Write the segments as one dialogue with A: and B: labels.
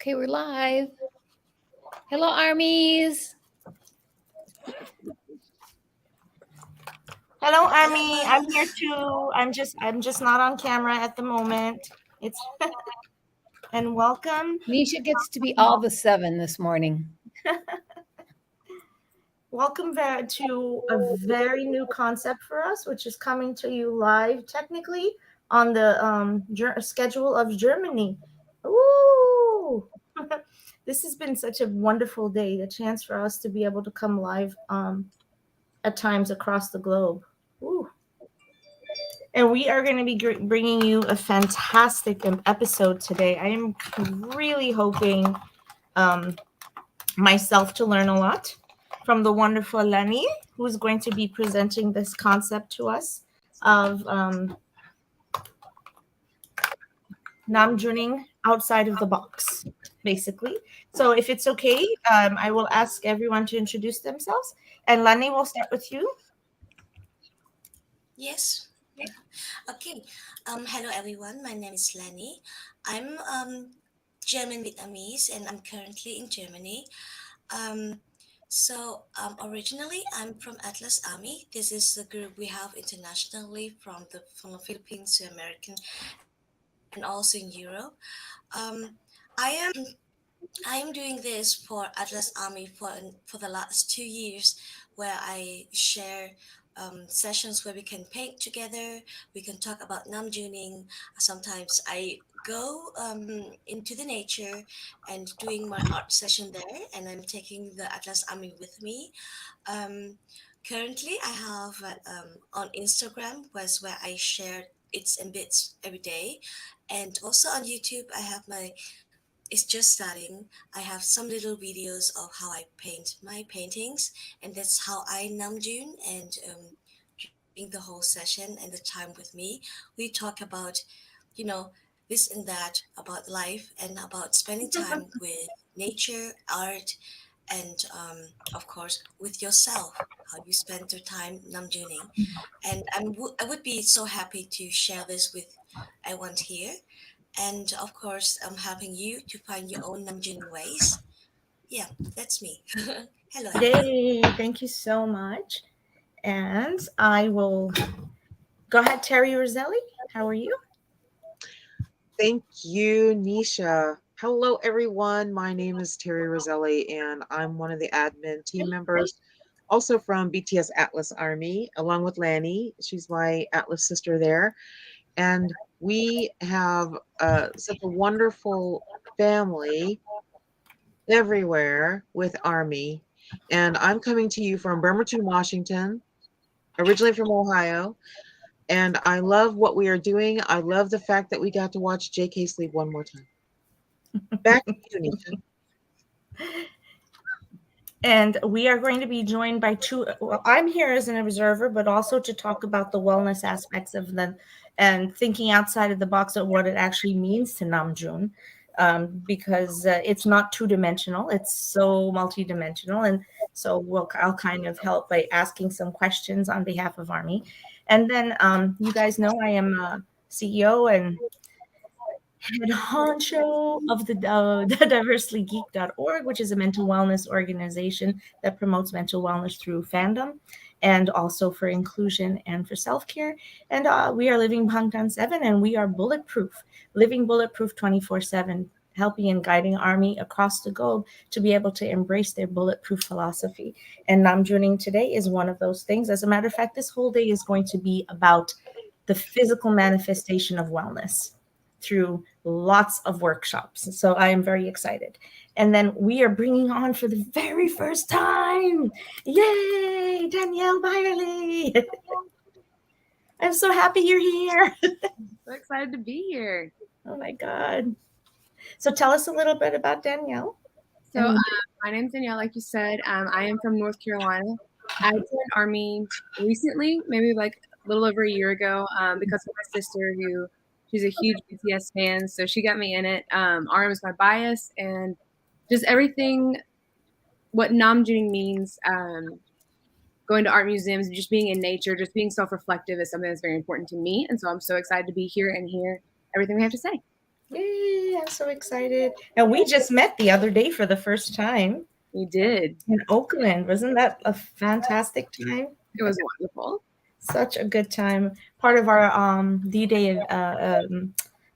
A: Okay, we're live. Hello, armies.
B: Hello, Army. I'm here too. I'm just not on camera at the moment. It's and welcome.
A: Nisha gets to be all the 7 this morning.
B: Welcome to a very new concept for us, which is coming to you live technically on the schedule of Germany. Ooh! This has been such a wonderful day, a chance for us to be able to come live at times across the globe. Ooh. And we are going to be bringing you a fantastic episode today. I am really hoping myself to learn a lot from the wonderful Lenny, who's going to be presenting this concept to us of Namjooning outside of the box, basically. So if it's okay, I will ask everyone to introduce themselves. And Lenny, we'll start with you.
C: Yes. Okay. Hello everyone. My name is Lenny. I'm German Vietnamese and I'm currently in Germany. Originally I'm from Atlas Army. This is the group we have internationally from the Philippines to American and also in Europe. I am I am doing this for Atlas Army for the last 2 years, where I share sessions where we can paint together. We can talk about Namjooning. Sometimes I go into the nature and doing my art session there, and I'm taking the Atlas Army with me. Um, Currently, I have on Instagram where I share its and bits every day, and also on YouTube I have my it's just starting. I have some little videos of how I paint my paintings, and that's how I Namjoon. And during the whole session and the time with me, we talk about, you know, this and that about life and about spending time with nature, art, and of course with yourself. How you spend your time Namjooning, and I would be so happy to share this with everyone here. And of course, I'm helping you to find your own Namjoon ways. Yeah, that's me. Hello, everyone.
B: Yay! Thank you so much. And I will go ahead, Terry Roselli. How are you?
D: Thank you, Nisha. Hello, everyone. My name is Terry Roselli, and I'm one of the admin team members, also from BTS Atlas Army, along with Lanny. She's my Atlas sister there. And we have such a wonderful family everywhere with Army. And I'm coming to you from Bremerton, Washington, originally from Ohio. And I love what we are doing. I love the fact that we got to watch JK sleep one more time. Back to you, Nisha.
B: And we are going to be joined by two. Well, I'm here as an observer, but also to talk about the wellness aspects of them and thinking outside of the box of what it actually means to Namjoon, because it's not two-dimensional; it's so multidimensional. And so I'll kind of help by asking some questions on behalf of Army, and then you guys know I am a CEO and head honcho of the diverselygeek.org, which is a mental wellness organization that promotes mental wellness through fandom and also for inclusion and for self-care. And we are living Bangtan 7, and we are bulletproof, living bulletproof 24/7, helping and guiding Army across the globe to be able to embrace their bulletproof philosophy. And Namjooning today is one of those things. As a matter of fact, this whole day is going to be about the physical manifestation of wellness through lots of workshops. So I am very excited. And then we are bringing on for the very first time, yay, Danielle Byerly. I'm so happy you're here.
E: So excited to be here.
B: Oh my God. So tell us a little bit about Danielle.
E: So my name's Danielle, like you said. I am from North Carolina. I joined Army recently, maybe like a little over a year ago, because of my sister who she's a huge BTS fan. So she got me in it. RM is my bias and just everything, what Namjooning means, going to art museums, just being in nature, just being self-reflective is something that's very important to me. And so I'm so excited to be here and hear everything we have to say.
B: Yay, I'm so excited. And we just met the other day for the first time
E: We did.
B: in Oakland. Wasn't that a fantastic time?
E: It was wonderful.
B: Such a good time. Part of our D-Day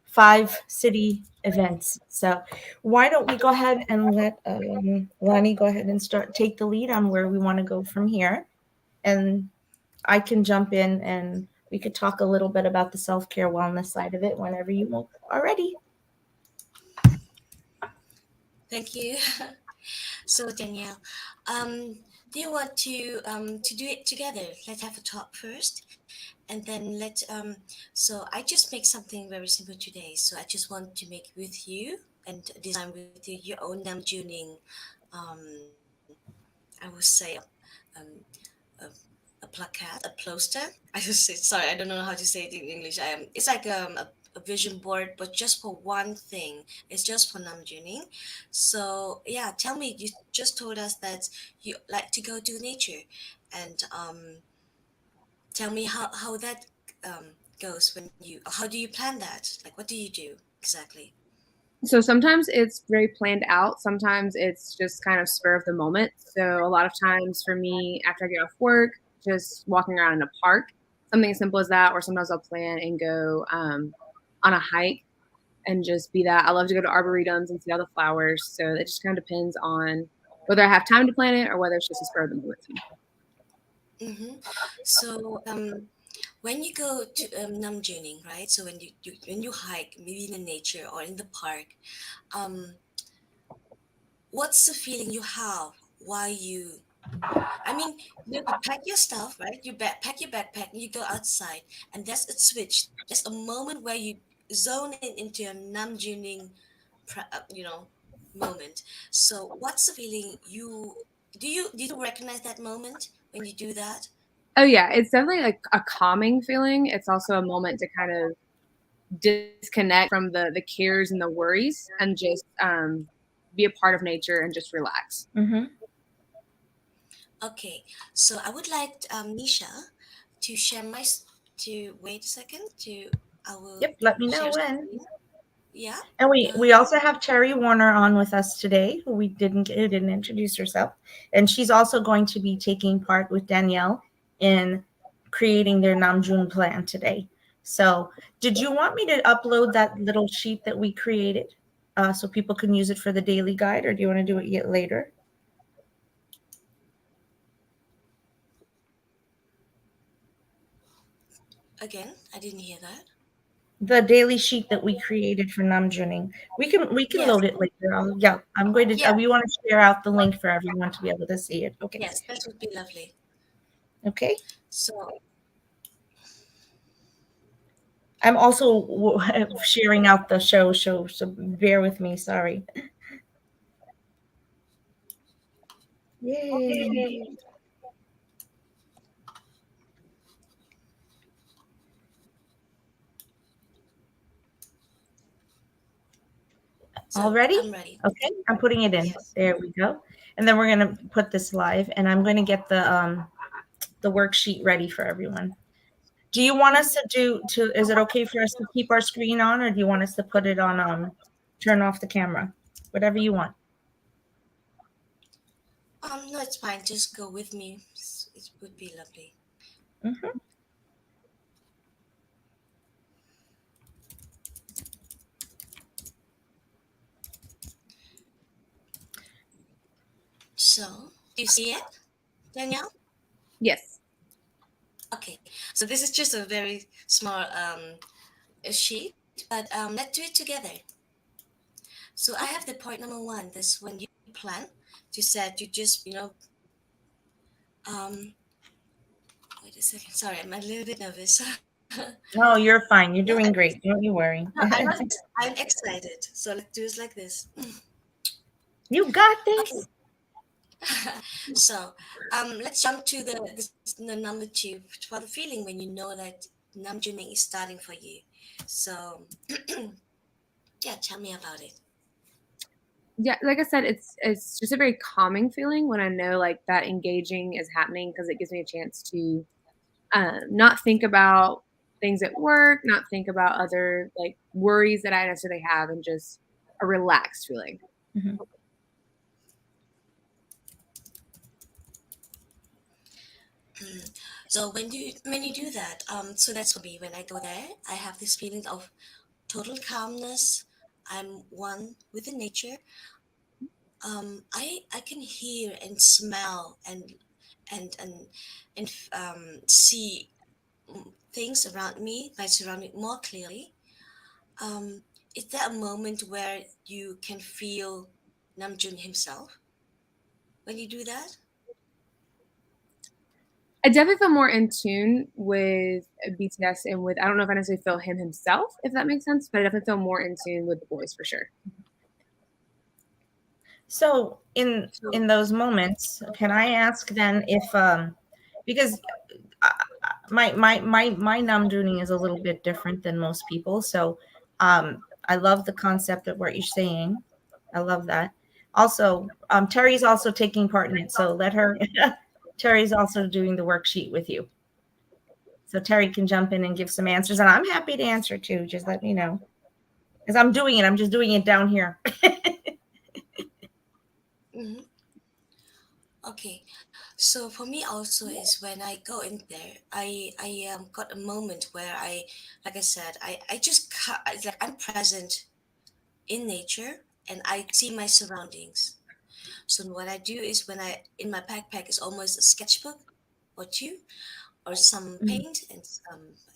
B: 5 city events. So why don't we go ahead and let Lani go ahead and take the lead on where we want to go from here, and I can jump in and we could talk a little bit about the self-care wellness side of it whenever you are ready.
C: Thank you. So Danielle, do you want to do it together? Let's have a talk first, and then let So I just make something very simple today. So I just want to make with you and design with you your own namjooning. I would say um, a, a placard, a poster. I just say sorry. I don't know how to say it in English. It's like a vision board, but just for one thing. It's just for namjooning. So yeah, tell me. You just told us that you like to go to nature, and tell me how that goes when you. How do you plan that? Like, what do you do exactly?
E: So sometimes it's very planned out. Sometimes it's just kind of spur of the moment. So a lot of times for me, after I get off work, just walking around in a park, something as simple as that. Or sometimes I'll plan and go on a hike and just be that. I love to go to arboretums and see all the flowers. So it just kind of depends on whether I have time to plan it or whether it's just a spur of the moment thing.
C: Mm-hmm. So when you go to Namjooning, right? So when you hike, maybe in the nature or in the park, um, what's the feeling you have while you? I mean, you pack your stuff, right? Pack your backpack, and you go outside, and there's a switch. There's a moment where you zone in into a Namjooning, moment. So what's the feeling you? Do you recognize that moment when you do that?
E: Oh yeah, it's definitely like a calming feeling. It's also a moment to kind of disconnect from the cares and the worries and just be a part of nature and just relax.
B: Mm-hmm.
C: Okay, so I would like Nisha to share to wait a second to I will
B: Yep. Let me know
C: share
B: when.
C: screen. Yeah.
B: And we
C: Um.
B: also have Terry Warner on with us today, who didn't introduce herself, and she's also going to be taking part with Danielle in creating their Namjoon plan today. So, did you want me to upload that little sheet that we created so people can use it for the daily guide, or do you want to do it yet later?
C: Again, I didn't hear that.
B: The daily sheet that we created for Namjooning. We can
C: Yes.
B: load it later. Yeah, I'm going to.
C: Yeah.
B: We want to share out the link for everyone to be able to see it. Okay.
C: Yes, that would be lovely.
B: Okay.
C: So
B: I'm also sharing out the show, so bear with me. Sorry. Yay. All ready?
C: I'm ready.
B: Okay, I'm putting it in.
C: Yes.
B: There we go. And then we're gonna put this live, and I'm gonna get the worksheet ready for everyone. Do you want us to do to? Is it okay for us to keep our screen on, or do you want us to put it on? Turn off the camera. Whatever you want.
C: No, it's fine. Just go with me. It would be lovely.
B: Hmm.
C: So, do you see it, Danielle?
E: Yes.
C: Okay. So this is just a very small a sheet, but let's do it together. So I have the point number one. This when you plan to set, you just um. Wait a second. Sorry, I'm a little bit nervous.
B: No, you're fine. You're
C: No,
B: doing great. Don't you worry.
C: I'm excited. So let's do it like this.
B: You got
C: Okay.
B: this.
C: So let's jump to the number two for the feeling when you know that Namjooning is starting for you. So yeah, tell me about it.
E: Yeah, like I said, it's just a very calming feeling when I know like that engaging is happening because it gives me a chance to not think about things at work, not think about other like worries that I necessarily have, and just a relaxed feeling.
B: Mhm.
C: Mm. So when you do that, so that's for me. When I go there, I have this feeling of total calmness. I'm one with the nature. I can hear and smell and see things around me, my surrounding more clearly. Um, is there a moment where you can feel Namjoon himself when you do that?
E: I definitely feel more in tune with BTS and with, I don't know if I necessarily feel him himself, if that makes sense, but I definitely feel more in tune with the boys for sure.
B: So in
C: So,
B: those moments, can I ask then if because my Namjooning is a little bit different than most people. So I love the concept of what you're saying. I love that. Also, Terry's also taking part in it. So let her. Terry's also doing the worksheet with you. So Terry can jump in and give some answers, and I'm happy to answer too. Just let me know because I'm doing it. I'm just doing it down here.
C: mhm. Okay. So for me also is when I go in there, I got a moment where like I said, I just it's like I'm present in nature and I see my surroundings. So what I do is when I in my backpack is almost a sketchbook or two or some
B: Mhm.
C: paint and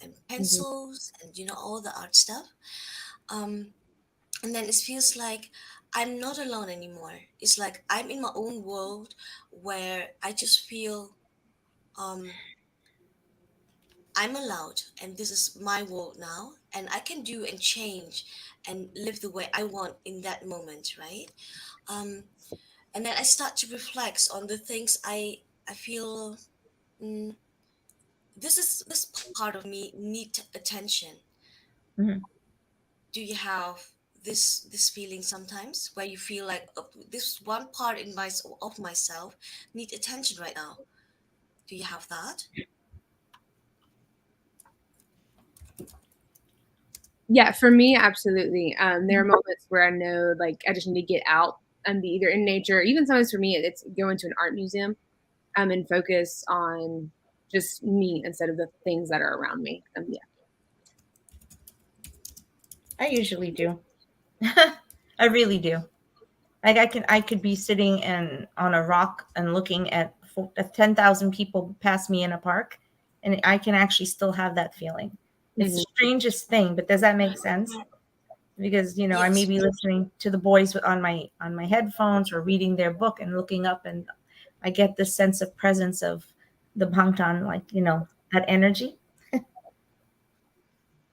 E: Mhm.
C: pencils and all the art stuff. Um, and then it feels like I'm not alone anymore. It's like I'm in my own world where I just feel um I'm allowed and this is my world now and I can do and change and live the way I want in that moment, right? Um, and then I start to reflect on the things I feel mm, this part of me need attention.
B: Mhm.
C: Do you have this feeling sometimes where you feel like this one part of myself need attention right now? Do you have that?
E: Yeah, for me, absolutely. There are moments where I know, like, I just need to get out and be either in nature. Even sometimes for me, it's going to an art museum and focus on just me instead of the things that are around me. Yeah.
B: I usually do. I really do. Like I could be sitting and on a rock and looking at 10,000 people pass me in a park, and I can actually still have that feeling. It's the
E: Mhm.
B: strangest thing, but does that make sense? Because I may
C: Yes.
B: be listening to the boys on my headphones or reading their book and looking up, and I get this sense of presence of the Bangtan, like that energy.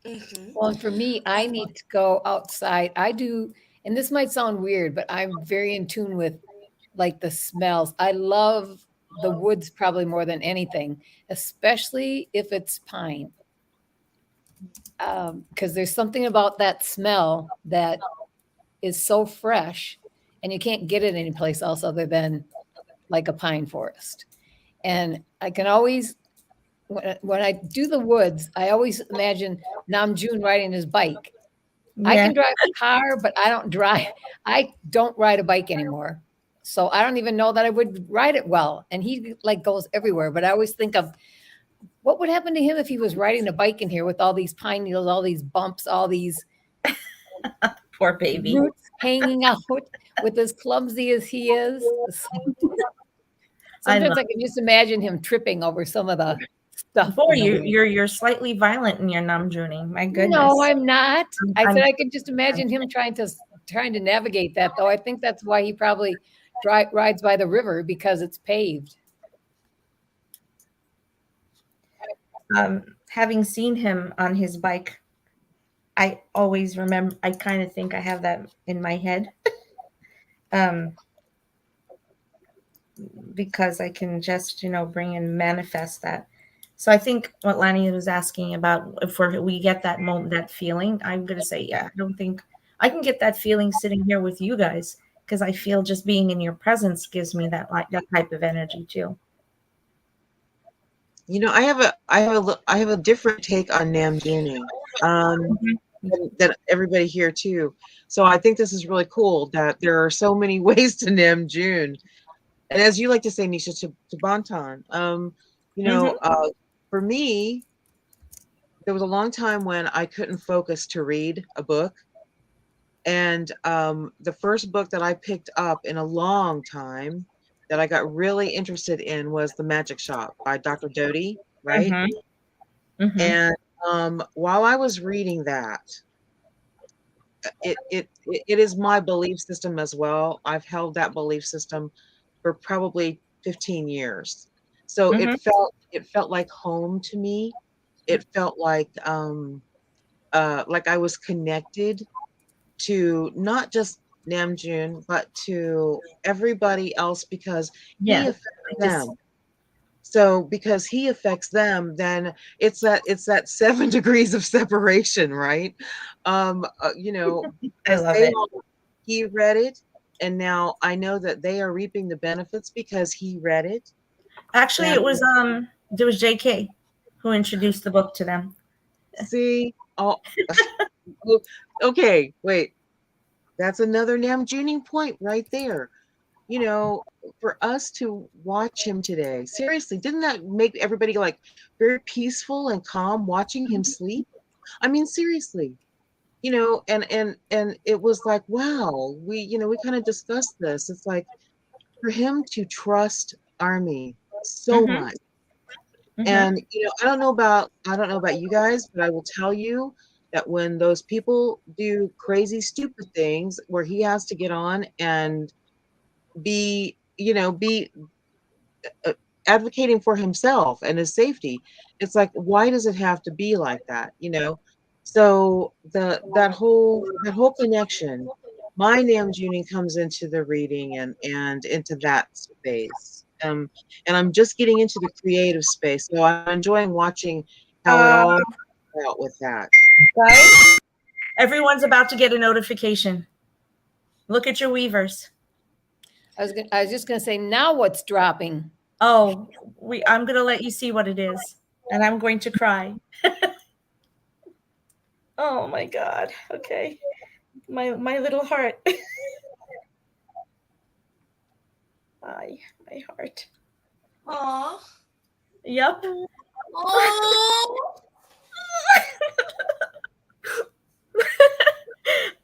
C: Mm-hmm.
A: Well, and for me, I need to go outside. I do, and this might sound weird, but I'm very in tune with like the smells. I love the woods probably more than anything, especially if it's pine. Because there's something about that smell that is so fresh, and you can't get it anyplace else other than like a pine forest. And I can always, when I do the woods, I always imagine Namjoon riding his bike. I
B: Yeah.
A: can drive a car, but I don't ride a bike anymore. So I don't even know that I would ride it well. And he like goes everywhere. But I always think of what would happen to him if he was riding a bike in here with all these pine needles, all these bumps, all these
B: Poor baby.
A: roots hanging out with as clumsy as he is.
B: I
A: Sometimes
B: love.
A: I can just imagine him tripping over some of the stuff
B: Boy,
A: in the
B: you
A: woods.
B: you're slightly violent in your Namjooning. My
A: No,
B: goodness.
A: I'm not. I said
B: I'm
A: I could just imagine him trying to navigate that, though. I think that's why he probably rides by the river because it's paved.
B: having seen him on his bike. I always remember. I kind of think I have that in my head, um, because I can just bring and manifest that. So I think what Lani was asking about, if we get that moment, that feeling, I'm gonna say, yeah. I don't think I can get that feeling sitting here with you guys, because I feel just being in your presence gives me that type of energy too.
D: I have a different take on Namjooning. than everybody here too. So I think this is really cool that there are so many ways to Namjoon. And as you like to say, Nisha, to Bantan, you
B: Mm-hmm.
D: know, for me, there was a long time when I couldn't focus to read a book. And the first book that I picked up in a long time that I got really interested in was The Magic Shop by Dr. Doty, right?
B: Mm-hmm. Mm-hmm.
D: And while I was reading that, it is my belief system as well. I've held that belief system for probably 15 years. So
B: Mm-hmm.
D: it felt like home to me. It felt like I was connected to not just Namjoon, but to everybody else because he
B: Yeah.
D: affects
B: I just
D: them. So because he affects them, then it's that 7 degrees of separation, right?
B: I
D: Because
B: love
D: they
B: it.
D: all he read it, and now I know that they are reaping the benefits because he read it.
B: Actually,
D: And
B: it was there was JK who introduced the book to them.
D: see, oh, okay, wait, that's another Namjooning point right there. You know, for us to watch him today, seriously, didn't that make everybody like very peaceful and calm watching him sleep? I mean, seriously, and it was like, wow, we kind of discussed this. It's like for him to trust Army so
B: Mm-hmm.
D: much.
B: Mm-hmm.
D: And I don't know about you guys, but I will tell you that when those people do crazy stupid things where he has to get on and be uh, advocating for himself and his safety. It's like, why does it have to be like that? So that whole connection, my Namjooning comes into the reading and into that space. And I'm just getting into the creative space, so I'm enjoying watching how it
B: Uh,
D: all comes out with that.
B: guys, everyone's about to get a notification. Look at your weavers.
A: I was just gonna say, now what's dropping?
B: Oh, I'm gonna let you see what it is, and I'm going to cry. Oh my god. Okay. My little heart. My heart.
C: Aww.
B: Yep.
C: Oh.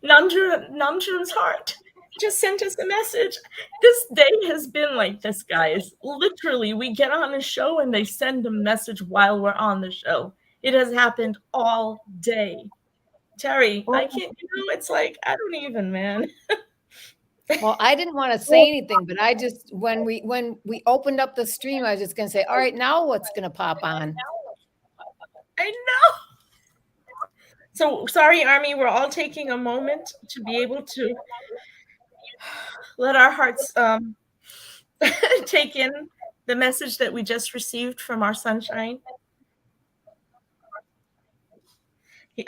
B: Namjoon's heart just sent us a message. This day has been like this, guys. Literally, we get on a show and they send a message while we're on the show. It has happened all day. Terry, I can't, it's like, I don't even, man.
A: Well, I didn't want to say anything, but I just when we opened up the stream, I was just gonna say, all right, now what's gonna pop on?
B: I know. So sorry, Army, we're all taking a moment to be able to let our hearts take in the message that we just received from our sunshine.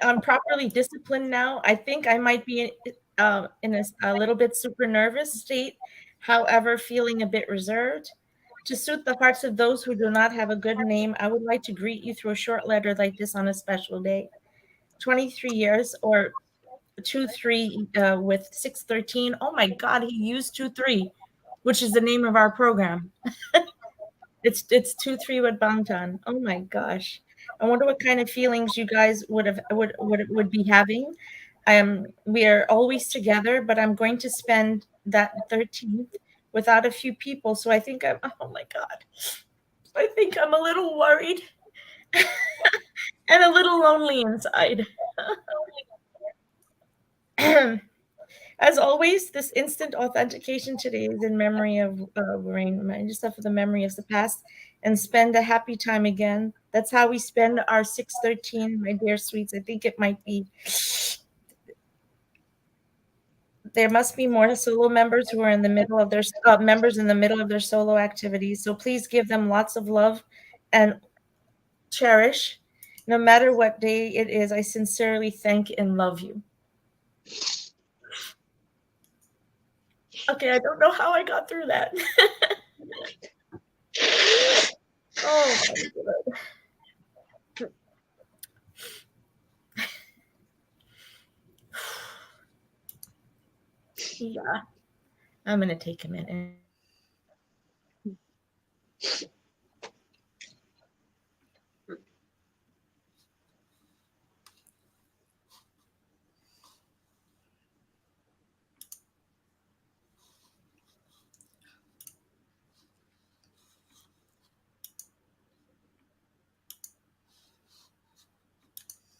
B: I'm properly disciplined now. I think I might be in a little bit super nervous state, however, feeling a bit reserved. To suit the hearts of those who do not have a good name, I would like to greet you through a short letter like this on a special day. 23 years or 2-3 with 613. Oh my God, he used 2-3, which is the name of our program. It's 2-3 with Bangtan. Oh my gosh. I wonder what kind of feelings you guys would be having. We are always together, but I'm going to spend that 13th without a few people. So I think oh my God. I think I'm a little worried and a little lonely inside. As always, this instant authentication today is in memory of Lorraine. Remind yourself of the memory of the past and spend a happy time again. That's how we spend our 613, my dear sweets. I think it might be. There must be more solo members who are in the middle of their members in the middle of their solo activities. So please give them lots of love and cherish. No matter what day it is, I sincerely thank and love you. Okay, I don't know how I got through that. Oh my God. Yeah, I'm gonna take a minute.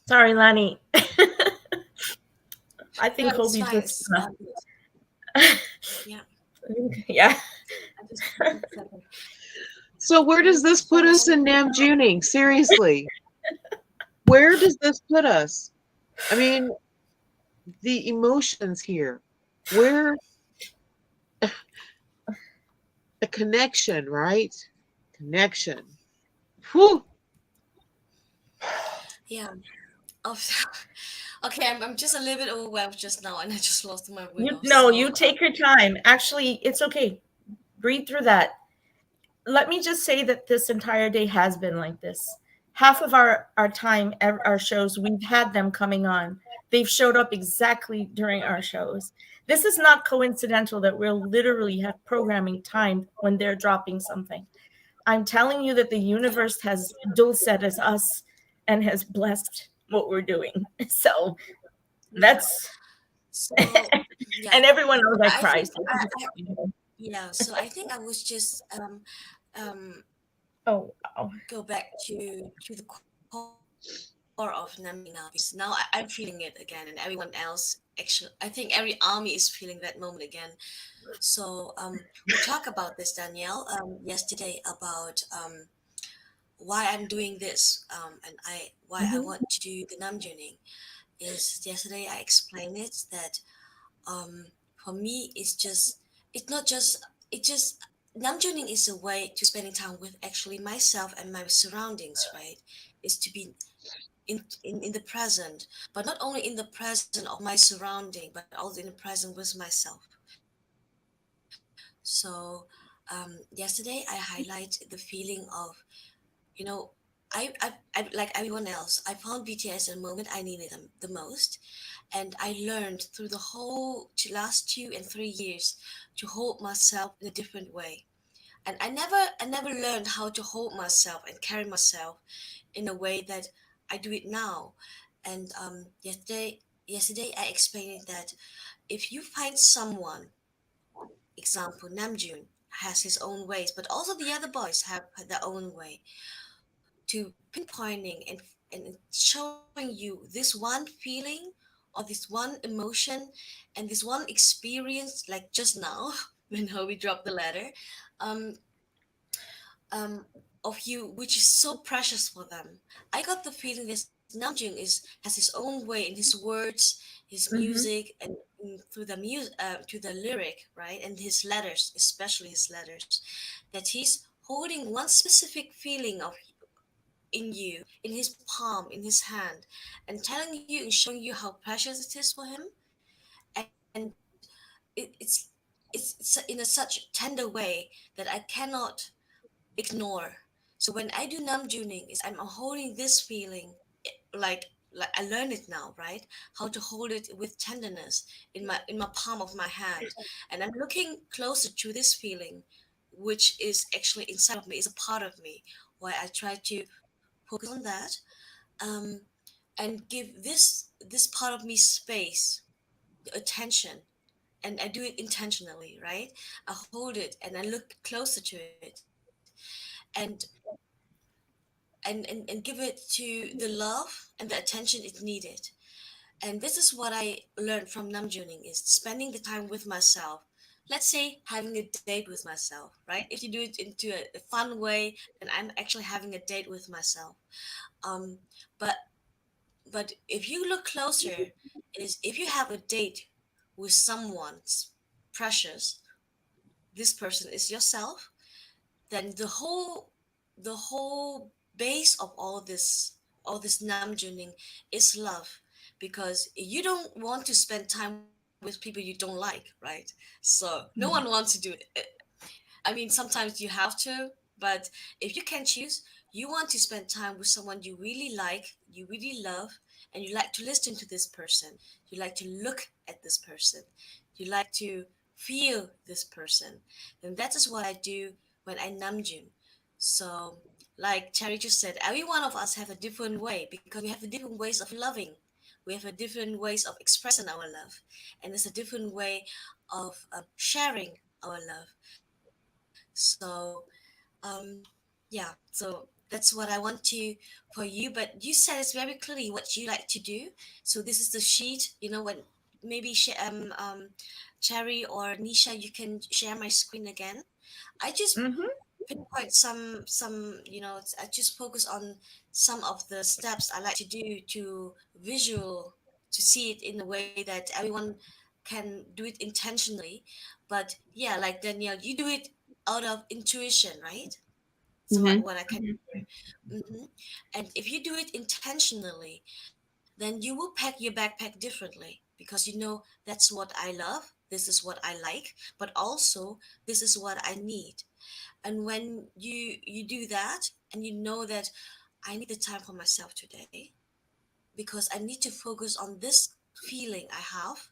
B: Sorry, Lani. I think
C: No,
B: Hobie
C: it's fine.
B: just
C: It's yeah.
B: yeah.
C: I just took a second.
D: So where does this put us in Namjooning? Seriously, where does this put us? I mean, the emotions here. Where the connection, right? Connection. Whew.
C: Yeah. Oh, okay. I'm just a little bit overwhelmed just now, and I just lost my
B: You
C: will.
B: no,
C: So
B: you take your time. Actually, it's okay. Breathe through that. Let me just say that this entire day has been like this. Half of our time, our shows, we've had them coming on. They've showed up exactly during our shows. This is not coincidental that we'll literally have programming timed when they're dropping something. I'm telling you that the universe has dulcet as us and has blessed what we're doing. So
C: yeah.
B: that's
C: So yeah.
B: and everyone knows I
C: I
B: cry.
C: think
B: So I'm just,
C: yeah. So I think I was just um
B: oh wow.
C: go back to the core of Namjooning now, because now I'm feeling it again, and everyone else actually, I think every army is feeling that moment again. So we talk about this, Danielle, yesterday about why I'm doing this, and I why I
B: Mhm.
C: want to do the Namjooning. Is yesterday I explained it that for me it's not just it just Namjooning is a way to spending time with actually myself and my surroundings, right? Is to be in the present, but not only in the present of my surrounding, but also in the present with myself. So yesterday I highlight the feeling of, you know, I like everyone else, I found BTS in a moment I needed them the most, and I learned through the whole last 2 and 3 years to hold myself in a different way. And I never learned how to hold myself and carry myself in a way that I do it now. And yesterday I explained that if you find someone, example Namjoon has his own ways, but also the other boys have their own way to pinpointing and showing you this one feeling or this one emotion and this one experience, like just now when we dropped the letter, um, um, of you, which is so precious for them. I got the feeling this Namjoon is has his own way in his words, his
B: Mhm.
C: music, and through the music, to the lyric, right, and his letters, especially his letters, that he's holding one specific feeling of in you, in his palm, in his hand, and telling you and showing you how precious it is for him. And it's in a such tender way that I cannot ignore. So when I do Namjooning, is I'm holding this feeling, like I learn it now, right? How to hold it with tenderness in my palm of my hand, and I'm looking closer to this feeling, which is actually inside of me, is a part of me. Why I try to focus on that, um, and give this part of me space, attention, and I do it intentionally, right? I hold it and I look closer to it, and and give it to the love and the attention it needed. And this is what I learned from Namjooning, is spending the time with myself. Let's say having a date with myself, right? If you do it into a fun way, then I'm actually having a date with myself. Um, but if you look closer, is if you have a date with someone's precious, this person is yourself, then the whole base of all this namjooning is love, because you don't want to spend time with people you don't like, right? So no one wants to do it. I mean, sometimes you have to, but if you can choose, you want to spend time with someone you really like, you really love, and you like to listen to this person, you like to look at this person, You like to feel this person. And that is what I do when I namjoon. So, like Terry just said, every one of us have a different way because we have a different ways of loving. We have a different ways of expressing our love, and it's a different way of sharing our love. So, yeah. So that's what I want to for you. But you said it's very clearly what you like to do. So this is the sheet. When maybe Cherry or Nisha, you can share my screen again. I just
B: Mm-hmm.
C: pinpoint some. I just focus on some of the steps I like to do to visual to see it in a way that everyone can do it intentionally. But yeah, like Danielle, you do it out of intuition, right? So
A: Mhm.
C: what I can hear. And if you do it intentionally, then you will pack your backpack differently because that's what I love. This is what I like, but also this is what I need. And when you do that, and you know that I need the time for myself today because I need to focus on this feeling I have.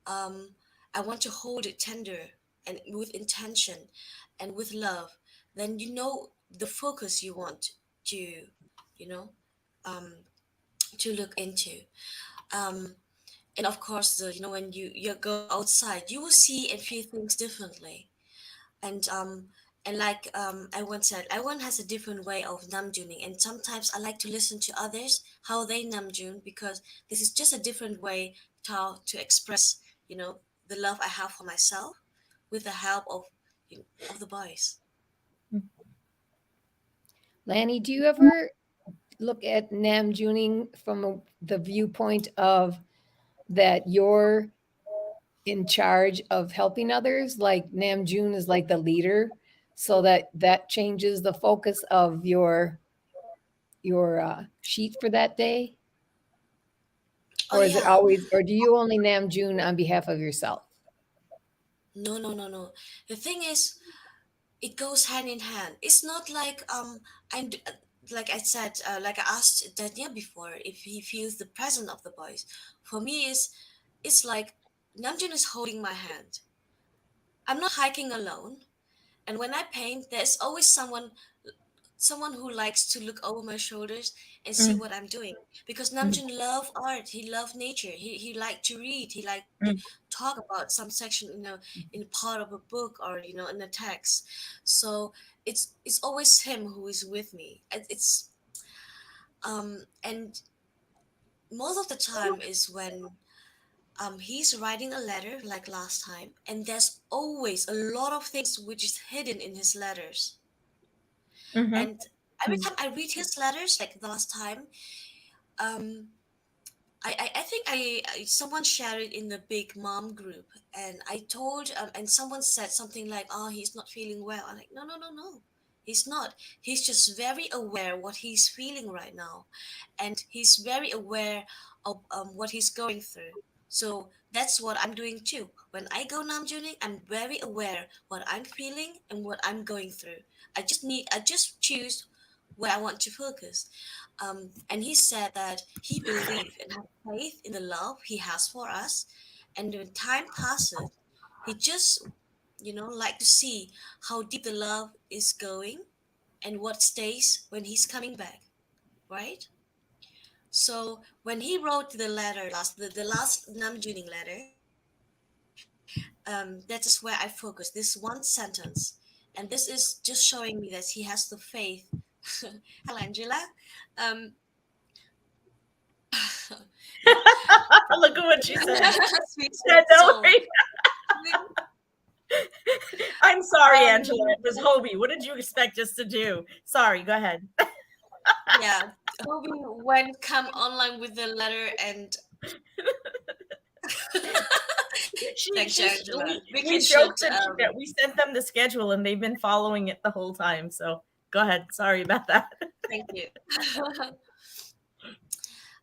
C: um I want to hold it tender and with intention and with love. Then the focus you want to you know um to look into. um and of course, when you go outside, you will see and feel things differently. And I once said, everyone has a different way of namjooning, and sometimes I like to listen to others how they namjoon, because this is just a different way to express the love I have for myself with the help of the boys.
A: Lanny, do you ever look at Namjooning from the viewpoint of that you're in charge of helping others? Like Namjoon is like the leader, so that changes the focus of your sheet for that day?
C: Oh
A: Or is it
C: yeah.
A: always, or do you only Namjoon on behalf of yourself?
C: No, no, no, no. The thing is, it goes hand in hand. It's not like I'm d- like I said, like I asked Daniel before if he feels the presence of the boys. For me, it's like Namjoon is holding my hand. I'm not hiking alone, and when I paint, there's always someone who likes to look over my shoulders and see
B: Mm,
C: what I'm doing. Because
B: mm,
C: Namjoon love art, he loved nature, he liked to read, he liked to
B: mm.
C: talk about some section, in part of a book, or in a text. So it's always him who is with me. And most of the time is when he's writing a letter like last time, and there's always a lot of things which is hidden in his letters.
B: Mhm,
C: And every time I read his letters, like the last time, um, I think someone shared it in the big mom group, and I told and someone said something like, "Oh, he's not feeling well." I'm like, "No, no, no, no, he's not. He's just very aware what he's feeling right now, and he's very aware of what he's going through." So that's what I'm doing too. When I go Namjooning, I'm very aware what I'm feeling and what I'm going through. I just choose where I want to focus. And he said that he believed and had faith in the love he has for us. And when time passes, he just, like to see how deep the love is going and what stays when he's coming back, right? So when he wrote the letter the last Namjooning letter, that is where I focus this one sentence, and this is just showing me that he has the faith. Hello, Angela. Um,
B: Look at what she said.
C: sweet,
B: Yeah,
C: sweet
B: don't
C: soul.
B: worry. I'm sorry, Angela.
C: Um,
B: It was Hobie. What did you expect us to do? Sorry, go ahead.
C: yeah, Hobie went come online with the letter, and thanks, Angela.
B: We
C: Vicky should
B: joked that we sent them the schedule and they've been following it the whole time. So go ahead. Sorry about that.
C: thank you.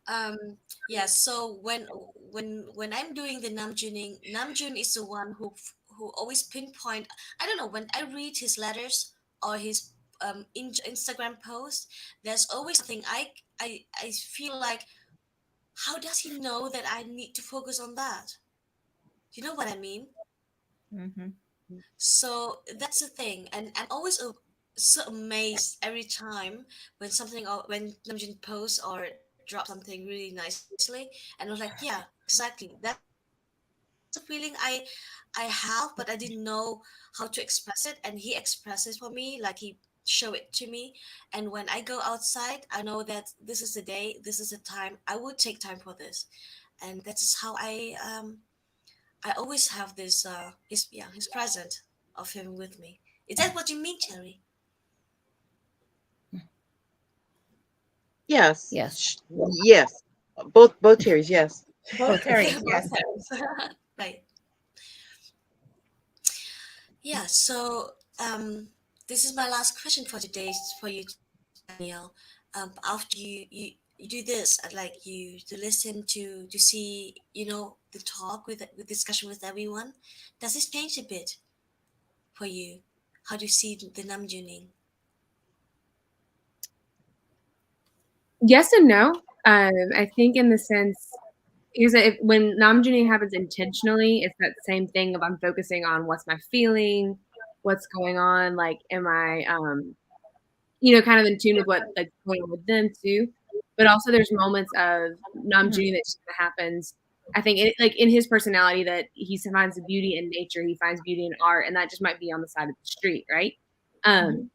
C: um, yeah. So when I'm doing the Namjooning, Namjoon is the one who always pinpoint. I don't know, when I read his letters or his Instagram post, there's always something I feel like, how does he know that I need to focus on that? You know what I mean?
B: Mm-hmm.
C: So that's the thing, and I'm always so amazed every time when something or when Namjoon posts or drop something really nicely, and I was like, yeah, exactly. That's the feeling I have, but I didn't know how to express it, and he expresses for me, like he show it to me, and when I go outside, I know that this is the day, this is the time. I would take time for this, and that's how I always have this his present of him with me. Is that what you mean, Cherry?
D: Yes.
A: Yes.
D: Yes. Both cherries, yes.
B: Both Terrys,
C: Both
B: yes.
C: times. Right. Yeah. So this is my last question for today for you, Danielle. After you do this, I'd like you to listen to see the talk with discussion with everyone. Does this change a bit for you? How do you see the Namjooning?
E: Yes and no. I think in the sense, because if, when Namjooning happens intentionally, it's that same thing of I'm focusing on what's my feeling, what's going on, like am I kind of in tune with what like going on with them too. But also there's moments of Namjooning that just kinda happens. I think it, like in his personality that he finds the beauty in nature, he finds beauty in art, and that just might be on the side of the street, right? Um,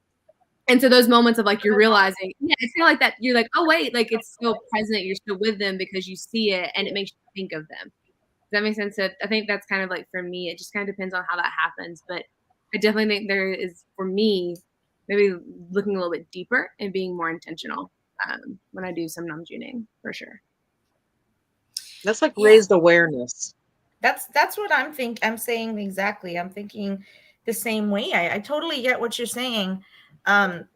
E: and so those moments of like you're realizing, yeah, it's kind of like that. You're like, oh wait, like it's still present. You're still with them because you see it, and it makes you think of them. Does that make sense? So I think that's kind of like for me. It just kind of depends on how that happens, but I definitely think there is for me maybe looking a little bit deeper and being more intentional when I do some namjooning for sure.
D: That's like
C: Yeah.
D: raised awareness.
B: That's what I'm saying exactly. I'm thinking the same way. I totally get what you're saying. Um,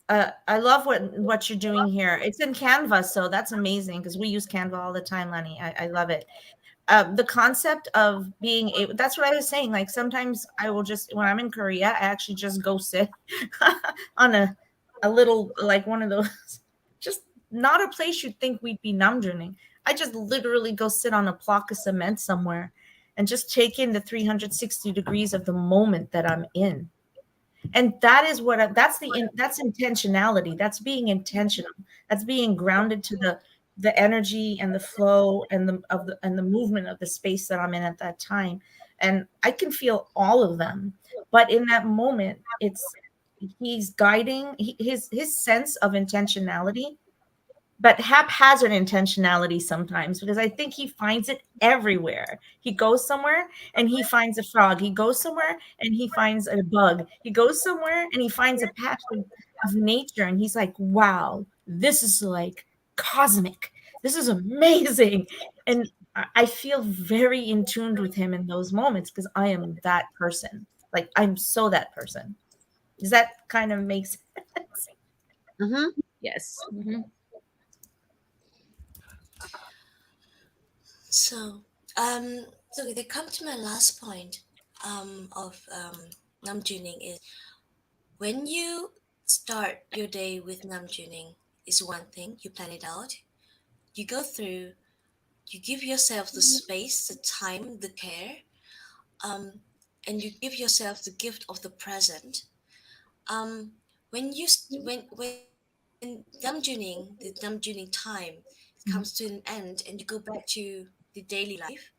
B: I love what you're doing here. It's in Canva, so that's amazing because we use Canva all the time, Lenny. I love it. The concept of being able, that's what I was saying. Like sometimes I will just, when I'm in Korea, I actually just go sit on a little, like one of those, just not a place you'd think we'd be namjooning. I just literally go sit on a block of cement somewhere and just take in the 360 degrees of the moment that I'm in. And that is what that's intentionality. That's being intentional. That's being grounded to the energy and the flow and the movement of the space that I'm in at that time. And I can feel all of them, but in that moment it's he's guiding his sense of intentionality, but haphazard intentionality sometimes, because I think he finds it everywhere. He goes somewhere and he finds a frog. He goes somewhere and he finds a bug. He goes somewhere and he finds a patch of nature, and he's like, wow, this is like cosmic. This is amazing. And I feel very in tune with him in those moments because I am that person. Like I'm so that person. Does that kind of make sense?
D: Hmm.
E: Yes.
C: So, so they come to my last point of Namjooning is when you start your day with Namjooning is one thing, you plan it out, you go through, you give yourself the space, the time, the care, um, and you give yourself the gift of the present. Um, when Namjooning, the Namjooning time comes to an end, and you go back to the daily life,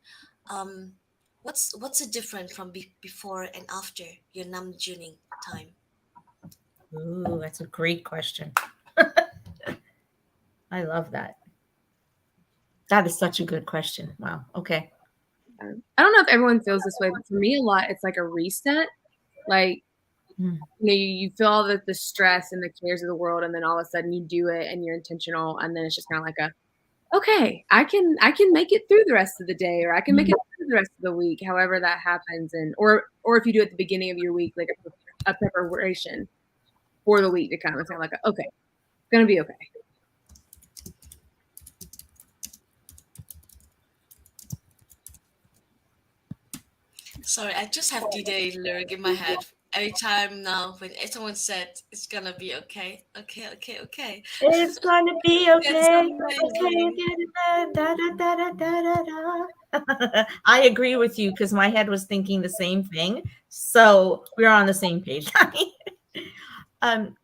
C: um, what's the difference from before and after your Namjooning time?
B: Ooh, that's a great question. I love that. That is such a good question. Wow. Okay.
E: I don't know if everyone feels this way, but for me, a lot it's like a reset. Like
B: Mm.
E: you feel all the stress and the cares of the world, and then all of a sudden you do it and you're intentional, and then it's just kind of like a okay, I can make it through the rest of the day, or I can make it through the rest of the week, however that happens, and or if you do it at the beginning of your week, like a preparation for the week to come and say like, okay, it's gonna be okay.
C: Sorry, I just have the lyric in my head every time now when someone said it's gonna be okay, okay, okay, okay.
B: It's going to be
C: That's
B: okay. Okay,
C: amazing.
B: get it. Da, da, da, da, da, da, da. I agree with you because my head was thinking the same thing. So we're on the same page. um,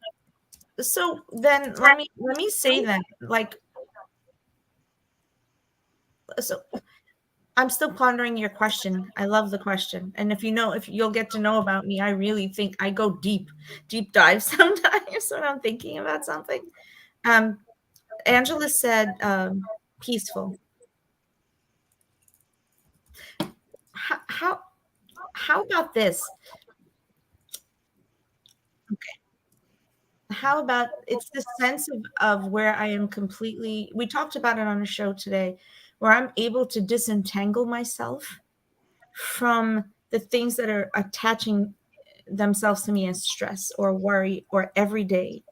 B: so then let me say then, like, so I'm still pondering your question. I love the question. And if you'll get to know about me, I really think I go deep dive sometimes when I'm thinking about something. Um, Angela said, peaceful. How about this? How about it's the sense of where I am completely, we talked about it on the show today, where I'm able to disentangle myself from the things that are attaching themselves to me as stress or worry or everyday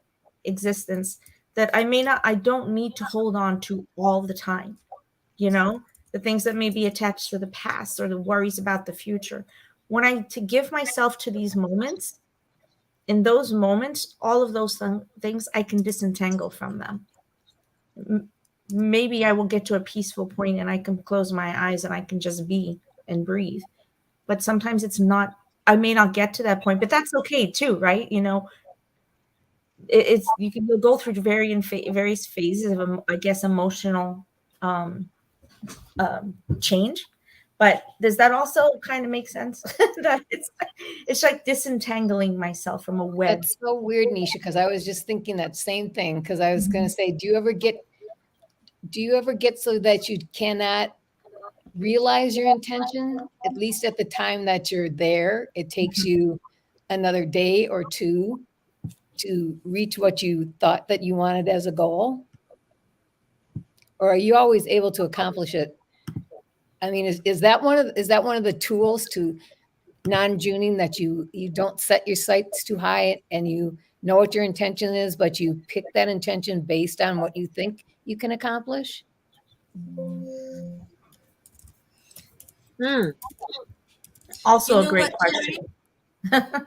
B: existence that I don't need to hold on to all the time, you know, the things that may be attached to the past or the worries about the future. When I to give myself to these moments, in those moments, all of those things I can disentangle from them. Maybe I will get to a peaceful point and I can close my eyes and I can just be and breathe. But sometimes it's not, I may not get to that point, but that's okay too, right? It's you can go through various phases of I guess emotional um, change. But does that also kind of make sense? That it's like disentangling myself from a web.
A: That's so weird, Nisha, because I was just thinking that same thing. Because I was going to
B: Mhm.
A: say, do you ever get so that you cannot realize your intention, at least at the time that you're there? It takes you another day or two to reach what you thought that you wanted as a goal? Or are you always able to accomplish it? I mean, is that one of the tools to non-juning, that you don't set your sights too high and you know what your intention is, but you pick that intention based on what you think you can accomplish?
D: Hmm.
B: Also
C: You
B: a
C: know
B: great
C: what, Terry?
B: question.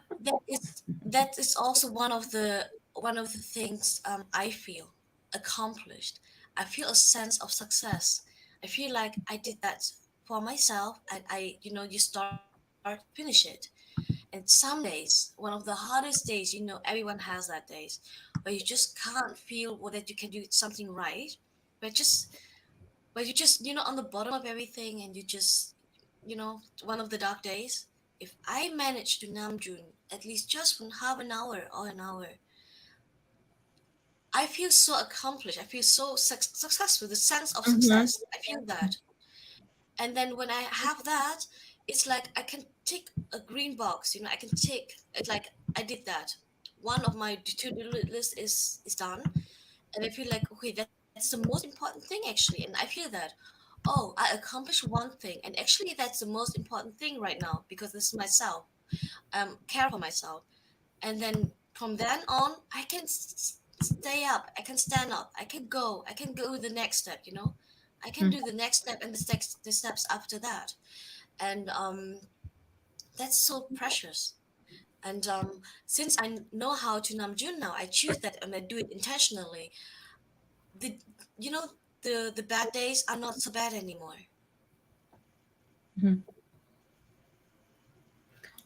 C: That is also one of the things I feel accomplished. I feel a sense of success. I feel like I did that for myself, and you start finish it. And some days, one of the hardest days, everyone has that days where you just can't feel that you can do something right, but just but you're just on the bottom of everything, and you just one of the dark days. If I manage to Namjoon at least just for half an hour or an hour, I feel so accomplished. I feel so successful. The sense of
B: Mhm.
C: success, I feel that. And then when I have that, it's like I can tick a green box. I can tick it, like I did that. One of my to-do list is done, and I feel like, okay, that's the most important thing actually. And I feel that, oh, I accomplished one thing, and actually that's the most important thing right now, because this is myself, care for myself. And then from then on, I can stay up, I can stand up, I can go the next step. I can do the next step and the steps after that. And that's so precious. And since I know how to Namjoon now, I choose that, and I do it intentionally. The you know the bad days are not so bad anymore.
B: Mhm.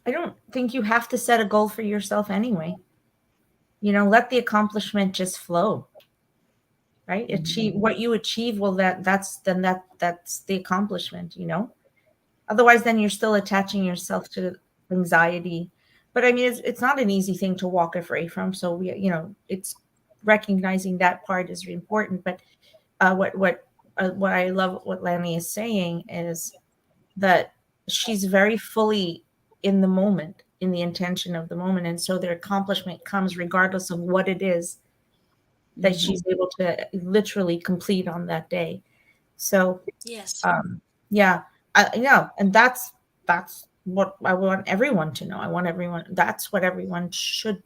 B: I don't think you have to set a goal for yourself anyway. Let the accomplishment just flow, right? Achieve what you achieve. Well, that's the accomplishment. Otherwise, then you're still attaching yourself to anxiety. But I mean, it's not an easy thing to walk away from. So it's recognizing that part is important. But what I love what Lanny is saying is that she's very fully in the moment, in the intention of the moment, and so their accomplishment comes regardless of what it is that
A: Mhm.
B: she's able to literally complete on that day. So
C: Yes.
B: yeah, and that's what I want everyone to know. I want everyone. That's what everyone should.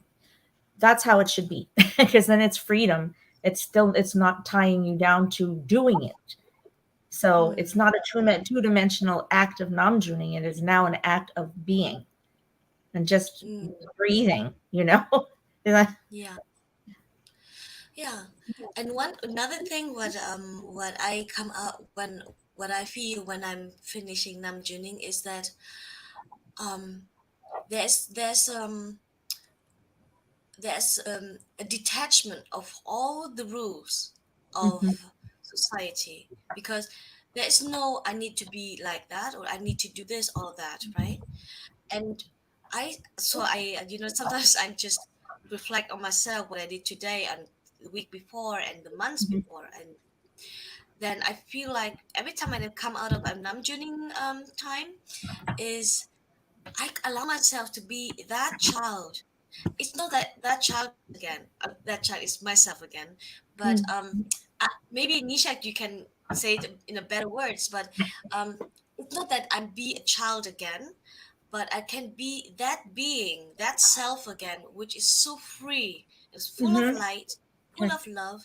B: That's how it should be, because then it's freedom. It's not tying you down to doing it. So it's
C: Mm,
B: not a two-dimensional act of namjooning. It is now an act of being and just
C: mm,
B: breathing.
C: yeah. Yeah. And one another thing, what I come out when what I feel when I'm finishing Namjooning is that um, there's a detachment of all the rules
B: Mhm.
C: of society, because there's no I need to be like that or I need to do this or that, right? And sometimes I just reflect on myself, what I did today and the week before and the months
B: Mhm.
C: before, and then I feel like every time I come out of a Namjooning time is I allow myself to be that child. It's not that that child again, that child is myself again, but
B: Mm.
C: maybe Nisha, you can say it in a better words, but um it's not that I'm be a child again, but I can be that being, that self again, which is so free. It's full of
B: Mhm.
C: light, full of love,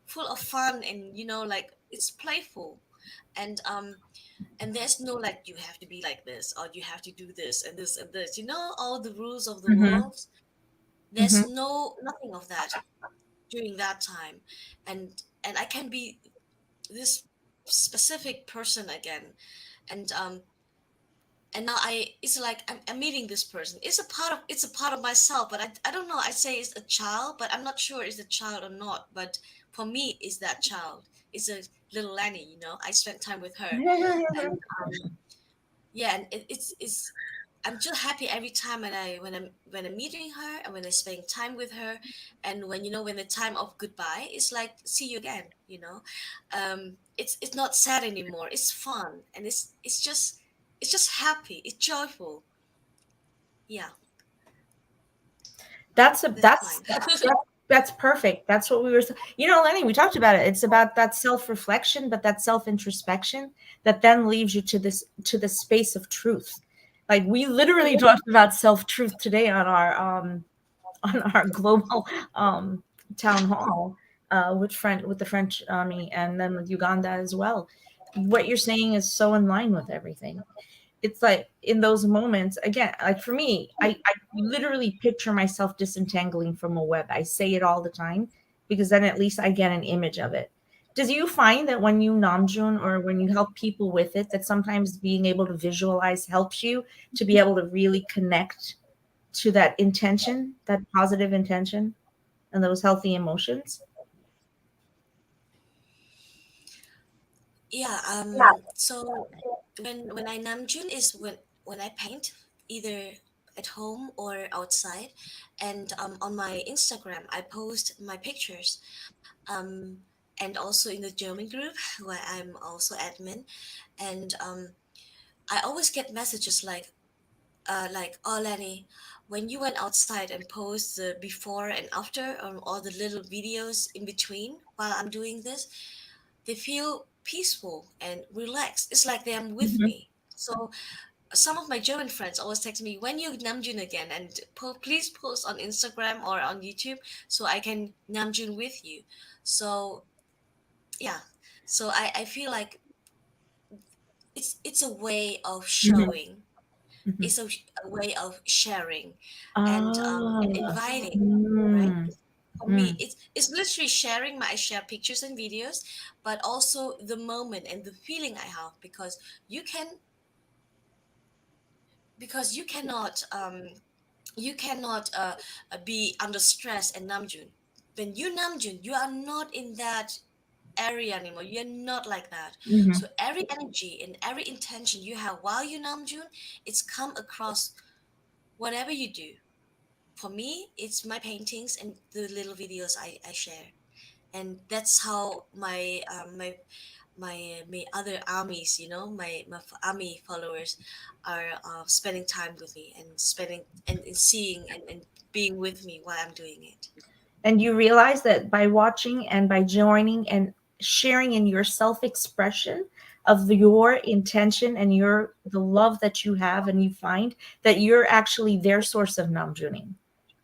C: full of fun, and like it's playful. And there's no like you have to be like this or you have to do this and this and this. All the rules of the
B: Mhm.
C: world. There's
B: Mhm.
C: nothing of that during that time, and I can be this specific person again, and now it's like I'm meeting this person. It's a part of myself, but I don't know. I say it's a child, but I'm not sure it's a child or not. But for me, it's that child. It's a little Lanny. I spent time with her, and yeah, and it's I'm just happy every time when I'm meeting her and when I spend time with her, and when the time of goodbye is like see you again. It's not sad anymore. It's fun, and it's just happy. It's joyful. Yeah,
B: That's a
C: that's
B: that's
C: mine.
B: that's perfect. That's what we were. Lenny, we talked about it. It's about that self reflection, but that self introspection that then leaves you to the space of truth. Like we literally talked about self truth today on our global um, town hall with the French army and then with Uganda as well. What you're saying is so in line with everything. It's like in those moments again, like for me, I literally picture myself disentangling from a web. I say it all the time because then at least I get an image of it. Does you find that when you namjoon or when you help people with it, that sometimes being able to visualize helps you to be able to really connect to that intention, that positive intention, and those healthy emotions?
C: Yeah. So when I namjoon is when I paint, either at home or outside, and on my Instagram I post my pictures, um, and also in the German group where I'm also admin, and I always get messages like, oh Lenny, when you went outside and post the before and after all the little videos in between while I'm doing this, they feel peaceful and relaxed. It's like they're with
B: Mhm.
C: me. So some of my German friends always text me when you Namjoon again, and please post on Instagram or on YouTube so I can Namjoon with you. So yeah, so I feel like it's a way of
B: Mhm.
C: showing.
B: Mhm.
C: It's a way of sharing, and
B: Ah.
C: inviting, right?
B: Mm.
C: For me,
B: Mm.
C: it's literally sharing. I share pictures and videos, but also the moment and the feeling I have, because you cannot be under stress and Namjoon. When you Namjoon, you are not in that area anymore. You're not like that.
B: Mhm.
C: So every energy and every intention you have while you Namjoon, it's come across whatever you do. For me, it's my paintings and the little videos I share, and that's how my other armies, army followers are spending time with me and spending and seeing and being with me while I'm doing it.
B: And you realize that by watching and by joining and sharing in your self-expression of your intention and your the love that you have and you find that you're actually their source of namjooning.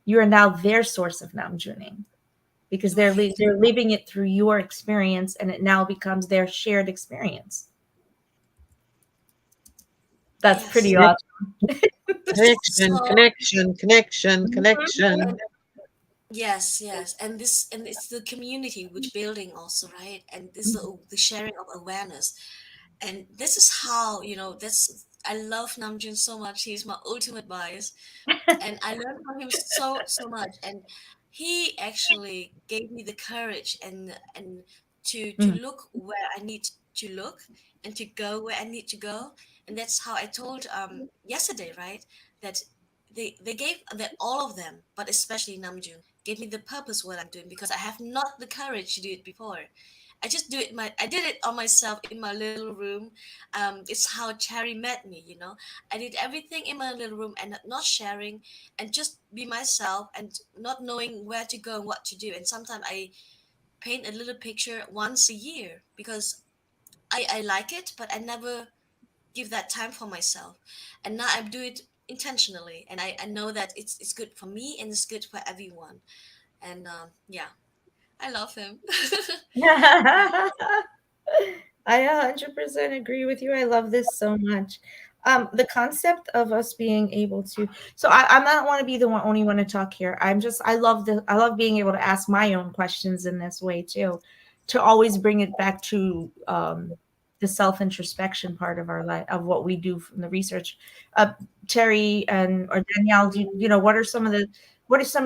B: You are now their source of namjooning because
C: Right.
B: they're living it through your experience and it now becomes their shared experience. That's
C: Yes.
B: pretty awesome.
D: Connection,
C: So
D: connection, connection, connection.
C: and yes, yes, and it's the community which building also, right? And this is the sharing of awareness. And this is how, this I love Namjoon so much. He's my ultimate bias, and I learned from him so much. And he actually gave me the courage and to
B: Mm.
C: look where I need to look and to go where I need to go. And that's how I told yesterday, right? That they gave that all of them, but especially Namjoon, gave me the purpose what I'm doing because I have not the courage to do it before. I did it on myself in my little room. It's how Cherry met me. I did everything in my little room and not sharing and just be myself and not knowing where to go and what to do. And sometimes I paint a little picture once a year because I like it, but I never give that time for myself. And now I do it intentionally, and I know that it's good for me and it's good for everyone. And yeah, I love him.
B: I 100% agree with you. I love this so much. The concept of us being able to, so I'm not want to be the only one to talk here. I love being able to ask my own questions in this way too, to always bring it back to the self introspection part of our life, of what we do from the research. Uh, Terry and or Danielle, what are some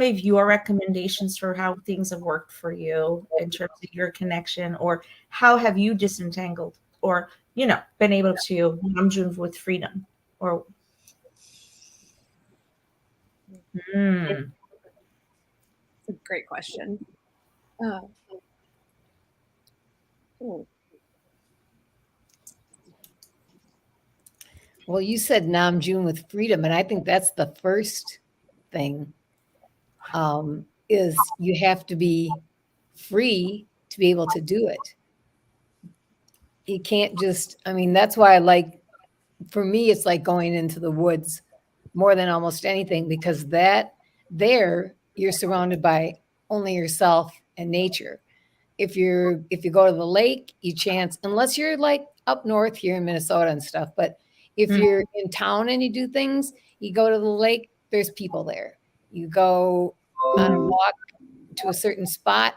B: of your recommendations for how things have worked for you in terms of your connection, or how have you disentangled or been able to Namjoon with freedom? Or mm,
E: It's a great question. Uh, hmm.
A: Well, you said Namjoon with freedom, and I think that's the first thing. Is you have to be free to be able to do it. You can't just. I mean, that's why I like. For me, it's like going into the woods more than almost anything because that there you're surrounded by only yourself and nature. If you go to the lake, you chance unless you're like up north here in Minnesota and stuff, but if
B: mm,
A: you're in town and you do things, you go to the lake, there's people there. You go on a walk to a certain spot,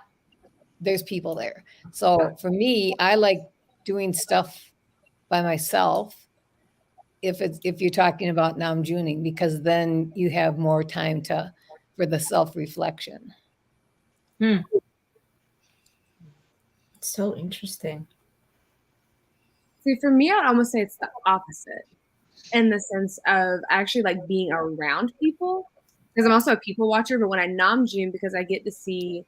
A: there's people there. So for me, I like doing stuff by myself if you're talking about Namjooning, because then you have more time to for the self-reflection.
B: mm. So interesting.
E: See, for me, I'd almost say it's the opposite in the sense of actually like being around people because I'm also a people watcher. But when I Namjoon, because I get to see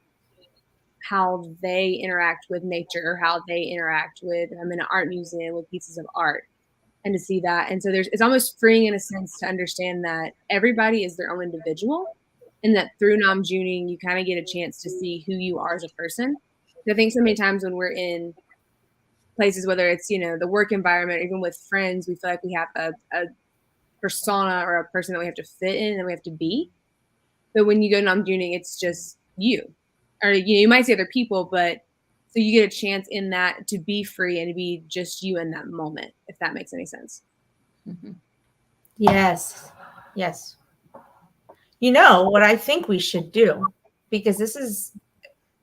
E: how they interact with nature, how they interact with, I'm in an art museum with pieces of art, and to see that. And so it's almost freeing in a sense to understand that everybody is their own individual and that through Namjooning, you kind of get a chance to see who you are as a person. I think so many times when we're in places, whether it's, the work environment, even with friends, we feel like we have a persona or a person that we have to fit in and we have to be. But when you go Namjooning, it's just you. Or you might say other people, but so you get a chance in that to be free and to be just you in that moment, if that makes any sense.
A: Mhm.
B: Yes. Yes. You know what I think we should do, because this is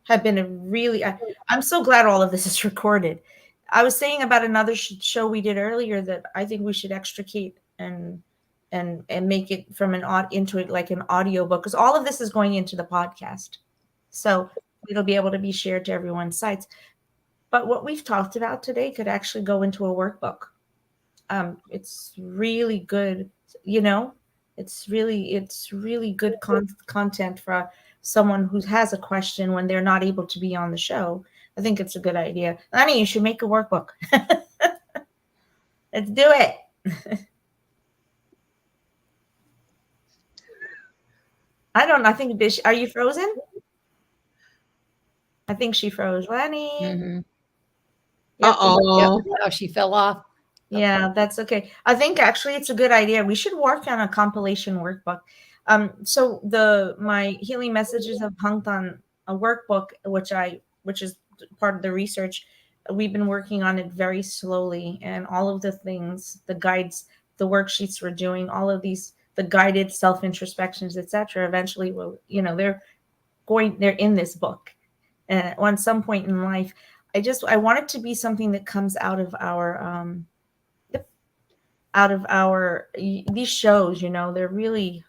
B: have been a really I'm so glad all of this is recorded. I was saying about another show we did earlier that I think we should extricate and make it from into it like an audio book, because all of this is going into the podcast. So it'll be able to be shared to everyone's sites. But what we've talked about today could actually go into a workbook. It's really good, you know. It's really good content for someone who has a question when they're not able to be on the show. I think it's a good idea. Annie, you should make a workbook. Let's do it. I don't know. I think are you frozen? I think she froze. Lenny.
A: Mhm.
B: Yep.
A: Yep.
D: Uh-oh.
A: Now she fell off.
B: Yeah, that's okay. I think actually it's a good idea. We should work on a compilation workbook. So my healing messages of Bangtan, a workbook, which is part of the research. We've been working on it very slowly, and all of the things, the guides, the worksheets we're doing, all of these, the guided self introspections, etc. Eventually, they're in this book, and at some point in life. I want it to be something that comes out of our yep, out of our these shows, they're really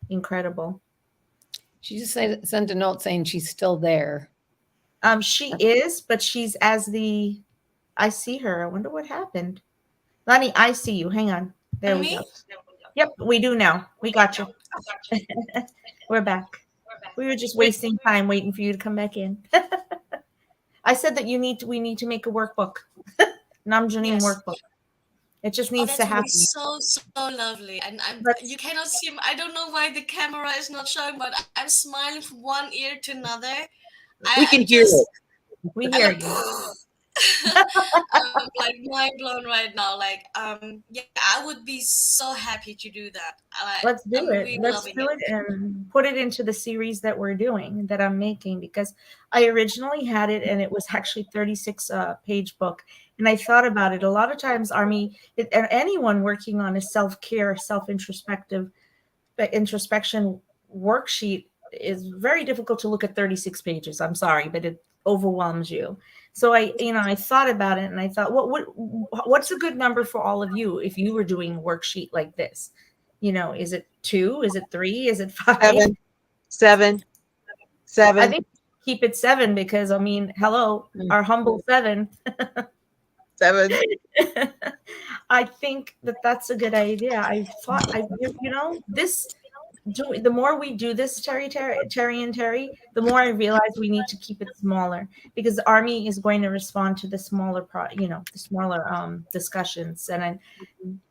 B: incredible.
A: She just sent a note saying she's still there.
B: She is, but she's as the I see her. I wonder what happened. Lonnie, I see you. Hang on. There we
C: And
B: go.
C: me?
B: Yep, we do now. We got you. We're back. We were just wasting time waiting for you to come back in. I said that we need to make a workbook. Namjooning
C: Yes.
B: workbook. It just
C: Oh,
B: needs to
C: that would be
B: happen.
C: so lovely. And you
B: Let's
C: cannot see. I don't know why the camera is not showing, but I'm smiling from one ear to another.
D: We
C: I'm
D: can hear
C: just
D: it.
B: we
C: I'm
B: hear
C: like,
B: you.
C: I'm like mind blown right now. Like, yeah, I would be so happy to do that.
B: Let's do
C: I'm
B: it.
C: really
B: Let's
C: loving
B: do
C: it.
B: it and put it into the series that we're doing, that I'm making, because I originally had it and it was actually 36 page book. And I thought about it a lot of times, Army, and anyone working on a self-care, self-introspective introspection worksheet is very difficult to look at 36 pages. I'm sorry, but it overwhelms you. So I thought about it and I thought, what's a good number for all of you if you were doing a worksheet like this? Is it 2? Is it 3? Is it 5?
D: 7, 7,
B: I
D: 7,
B: think keep it 7 because hello,
A: Mm.
B: our humble 7.
D: 7.
B: I think that that's a good idea. I thought this the more we do this, Terry and Terry, the more I realize we need to keep it smaller, because the Army is going to respond to the smaller the smaller discussions. And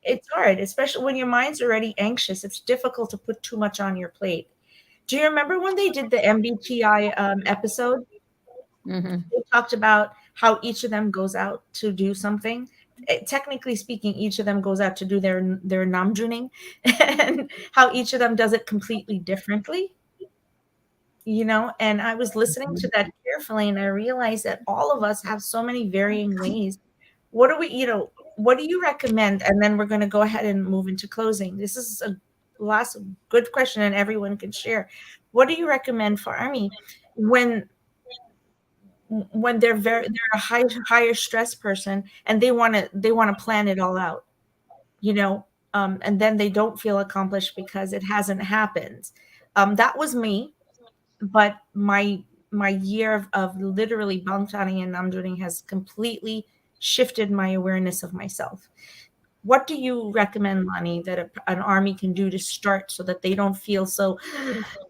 B: it's hard, especially when your mind's already anxious. It's difficult to put too much on your plate. Do you remember when they did the MBTI episode?
A: Hmm.
B: They talked about how each of them goes out to do something. Technically speaking, each of them goes out to do their namjooning, and how each of them does it completely differently. And I was listening to that carefully, and I realized that all of us have so many varying ways. What do you recommend? And then we're going to go ahead and move into closing. This is a last good question, and everyone can share. What do you recommend for Army when they're a higher stress person, and they want to plan it all out, you know and then they don't feel accomplished because it hasn't happened. That was me, but my year of literally Bangtan and Namjooning has completely shifted my awareness of myself. What do you recommend, Lani, that an Army can do to start so that they don't feel so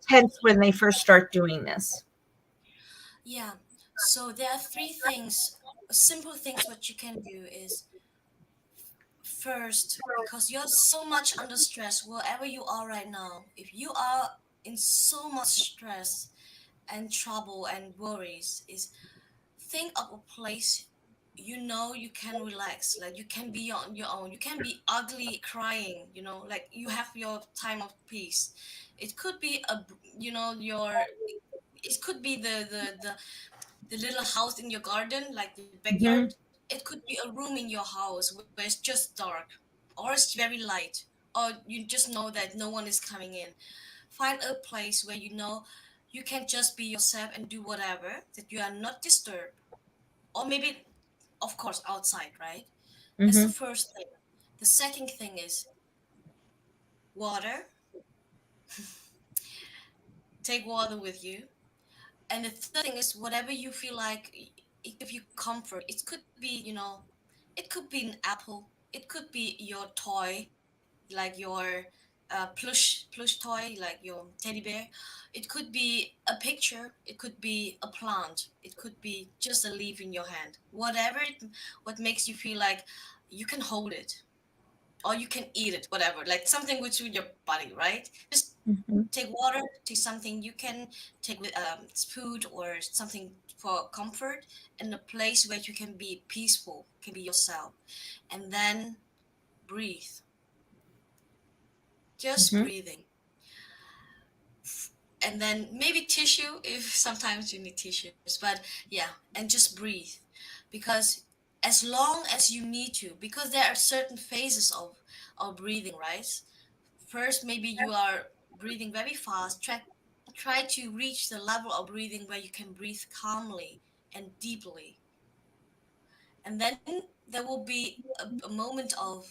B: tense when they first start doing this?
C: Yeah. So there are three things, simple things what you can do is first, because you're so much under stress wherever you are right now. If you are in so much stress and trouble and worries, is think of a place you can relax, like you can be on your own, you can be ugly crying, like you have your time of peace. It could be your it could be the little house in your garden, like the backyard.
B: Hmm.
C: It could be a room in your house where it's just dark, or it's very light, or you just know that no one is coming in. Find a place where you can just be yourself and do whatever, that you are not disturbed. Or maybe, of course, outside, right? That's the
B: Hmm.
C: first thing. The second thing is water. Take water with you. And the third thing is whatever you feel like it give you comfort. It could be, it could be an apple. It could be your toy, like your plush toy, like your teddy bear. It could be a picture. It could be a plant. It could be just a leaf in your hand. What makes you feel like you can hold it, or you can eat it, whatever, like something with your body, right? Just
B: Hmm.
C: take water, take something you can take with food or something for comfort, in a place where you can be peaceful, can be yourself, and then breathe. Just
B: Hmm.
C: breathing. And then maybe tissue if sometimes you need tissues, but yeah, and just breathe. Because as long as you need to, because there are certain phases of breathing, right? First, maybe you are breathing very fast. Try to reach the level of breathing where you can breathe calmly and deeply. And then there will be a moment of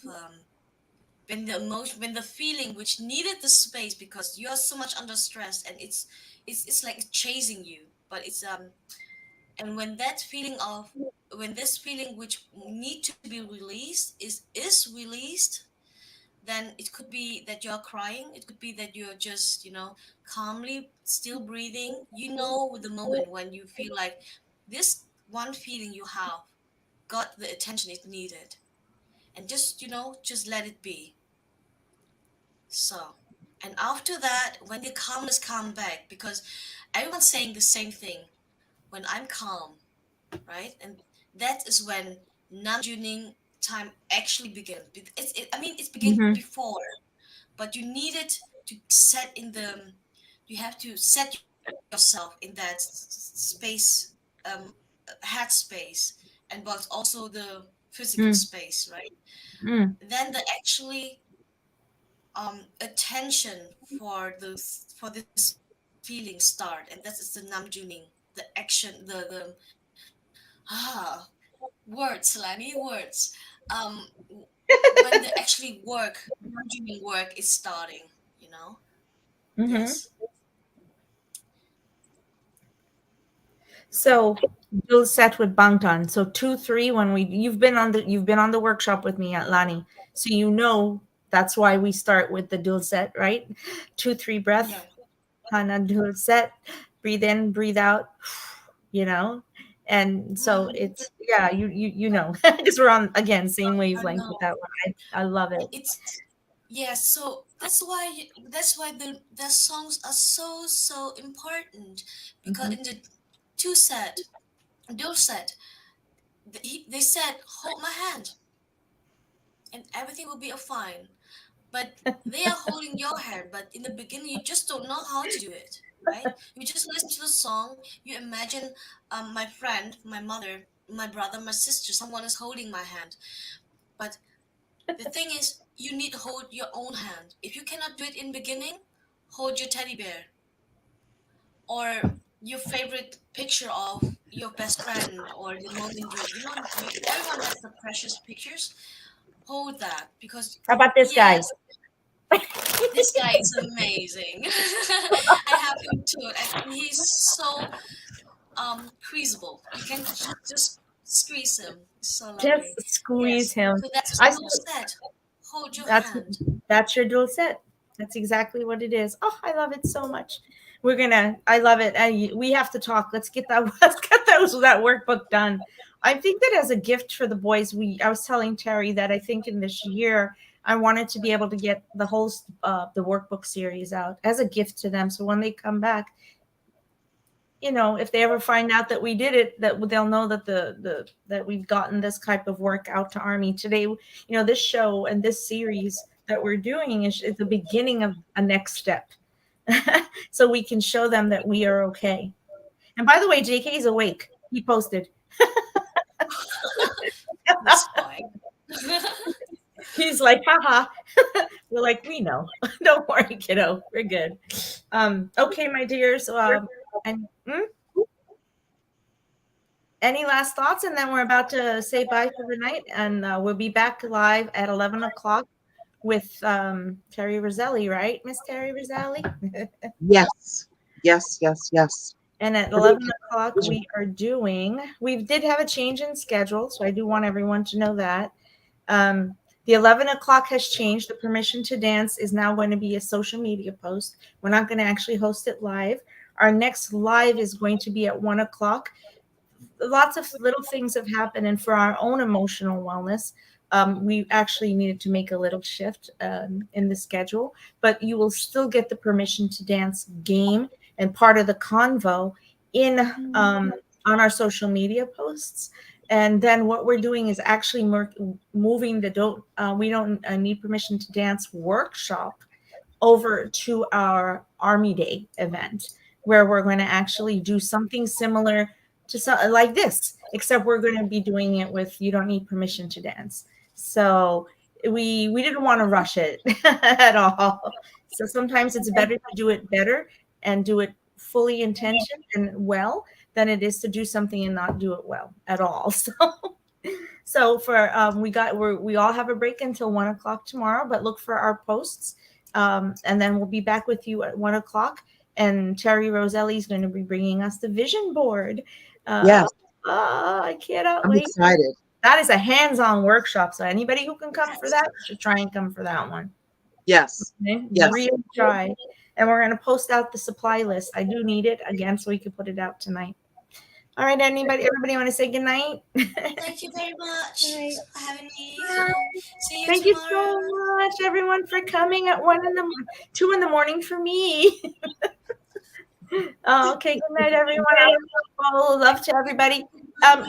C: when the emotion, when the feeling which needed the space because you are so much under stress, and it's like chasing you, but it's and when that feeling of, when this feeling which need to be released is released, then it could be that you're crying, it could be that you're just, calmly still breathing. You know the moment when you feel like this one feeling you have got the attention it needed, and just, just let it be. So, and after that, when the calmness come back, because everyone's saying the same thing, when I'm calm, right? And that is when Namjooning time actually begins. I mean, it's begin
B: Mm-hmm.
C: before, but you need it to set in the, you have to set yourself in that space, um, head space, and but also the physical space, right?
B: Mm-hmm.
C: Then the actually attention for this feeling start, and that is the Namjooning, the action, the ah words, Lani, words. Um, w- when the actually work, Namjooning work is starting, you know.
B: Mm-hmm.
C: Yes.
B: So you'll set with Bangtan. So 2 3 when we you've been on the workshop with me at Lani. So you know that's why we start with the dual set, right? 2 3 breath,
C: Yeah.
B: Hana dual set, breathe in, breathe out, you know. And so
C: Mhm.
B: it's yeah, you know, because we're on again same
C: I
B: wavelength with
C: know.
B: that one. I love it.
C: It's Yeah. So that's why the songs are so important, because
B: Hmm.
C: in the two set, dual set, they said hold my hand and everything will be fine. But they are holding your hand, but in the beginning you just don't know how to do it, right? You just listen to the song, you imagine, my friend, my mother, my brother, my sister, someone is holding my hand. But the thing is, you need to hold your own hand. If you cannot do it in beginning, hold your teddy bear or your favorite picture of your best friend, or the moment everyone has the precious pictures. Hold that, because
B: How about this guy?
C: yes, this guy is amazing. I have him too, and he's so squeezable. You can just squeeze him. It's so lovely.
B: Just squeeze
C: Yes.
B: him.
C: So that's
B: I
C: the dual set. Hold your
B: That's
C: hand.
B: that's your dual set. That's exactly what it is. Oh, I love it so much. We're gonna. I love it. And we have to talk. Let's get that. Let's get that workbook done. I think that as a gift for the boys, I was telling Terry that I think in this year I wanted to be able to get the whole the workbook series out as a gift to them. So when they come back, if they ever find out that we did it, that they'll know that that we've gotten this type of work out to Army today. This show and this series that we're doing is the beginning of a next step, so we can show them that we are okay. And by the way, JK is awake. He posted.
C: That's fine.
B: He's like, haha. We're like, we know. Don't worry, kiddo. We're good. Okay, my dears. And any last thoughts? And then we're about to say bye for the night, and we'll be back live at 11 o'clock with Terry Roselli, right, Miss Terry Roselli?
D: Yes, yes, yes, yes.
B: And at
D: Every
B: 11 o'clock, we did have a change in schedule, so I do want everyone to know that. The 11 o'clock has changed. The permission to dance is now going to be a social media post. We're not going to actually host it live. Our next live is going to be at 1 o'clock. Lots of little things have happened, and for our own emotional wellness, we actually needed to make a little shift in the schedule. But you will still get the permission to dance game and part of the convo in on our social media posts. And then what we're doing is actually moving the don't we don't need permission to dance workshop over to our Army Day event, where we're going to actually do something similar to like this, except we're going to be doing it with you don't need permission to dance. So we didn't want to rush it at all. So sometimes it's better to do it better and do it fully intentioned and well than it is to do something and not do it well at all. So So for we all have a break until 1 o'clock tomorrow, but look for our posts, and then we'll be back with you at 1 o'clock. And Terry Roselli is going to be bringing us the vision board.
D: Yes,
B: I cannot
D: I'm
B: wait.
D: excited.
B: That is a hands-on workshop, so anybody who can come for that should try and come for that one.
D: Yes,
B: Okay?
D: yes.
B: Really try. And we're going to post out the supply list. I do need it again, so we can put it out tonight. All right, everybody want to say good night?
C: Thank you very much
B: Right.
C: for having me. See you
B: Thank you
C: tomorrow.
B: so much, everyone, for coming at 2 in the morning for me. Oh, okay. Good night, everyone. Love to everybody.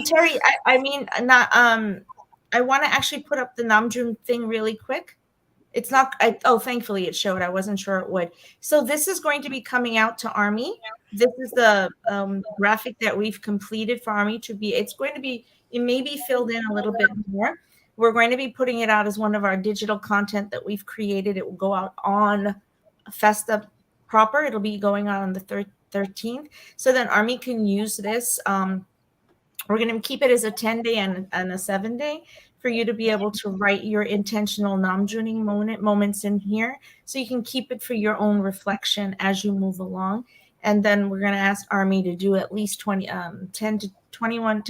B: Terry, I mean, not. I want to actually put up the Namjoon thing really quick. It's not. Thankfully it showed. I wasn't sure it would. So this is going to be coming out to Army. This is the graphic that we've completed for Army to be. It's going to be. It may be filled in a little bit more. We're going to be putting it out as one of our digital content that we've created. It will go out on Festa proper. It'll be going on the 13th. So then Army can use this. We're going to keep it as a 10-day and a 7-day for you to be able to write your intentional Namjooning moments in here, so you can keep it for your own reflection as you move along. And then we're going to ask Army to do at least 10 to 21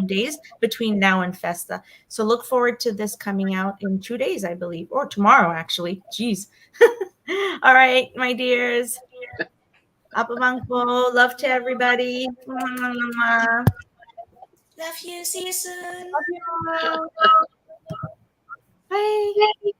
B: days between now and Festa. So look forward to this coming out in 2 days, I believe, or tomorrow, actually. Jeez. All right, my dears. Apabang po. Love to everybody.
C: Love you. See you soon.
B: Bye.